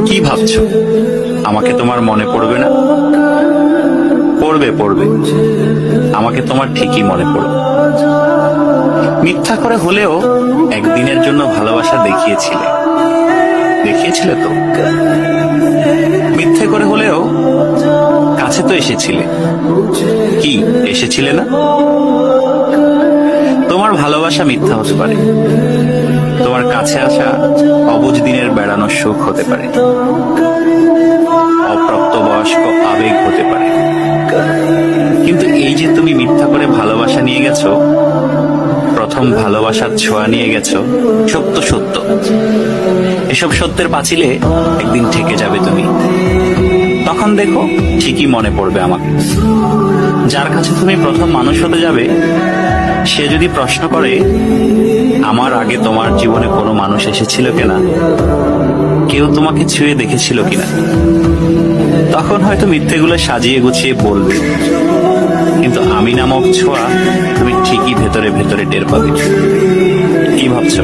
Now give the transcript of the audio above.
কি ভাবছো আমাকে তোমার মনে পড়বে না? পড়বে পড়বে, আমাকে তোমার ঠিকই মনে পড়বে। মিথ্যা করে হলেও একদিনের জন্য ভালোবাসা দেখিয়েছিলে তো। মিথ্যে করে হলেও কাছে তো এসেছিলে। কি এসেছিলে না? তোমার ভালোবাসা মিথ্যা হতে পারে, তোমার কাছে আসা অবুঝ দিনের বেড়ানোর সুখ হতে পারে, অপ্রাপ্তবয়স্ক আবেগ হতে পারে। কিন্তু এই যে তুমি মিথ্যা করে ভালোবাসা নিয়ে গেছো, প্রথম ভালোবাসার ছোঁয়া নিয়ে গেছো, সত্য সত্য। এসব সত্যের পাঁচিলে একদিন ঠেকে যাবে তুমি। তখন দেখো ঠিকই মনে পড়বে আমাকে। যার কাছে তুমি প্রথম মানুষ হতে যাবে, সে যদি প্রশ্ন করে আমার আগে তোমার জীবনে কোনো মানুষ এসেছিল কিনা, কেউ তোমাকে ছুঁয়ে দেখেছিল কিনা, তখন হয়তো মিথ্যেগুলো সাজিয়ে গুছিয়ে বলবে, কিন্তু আমি নামক ছোঁয়া তুমি ঠিকই ভেতরে ভেতরে টের পাবে। কি ভাবছো?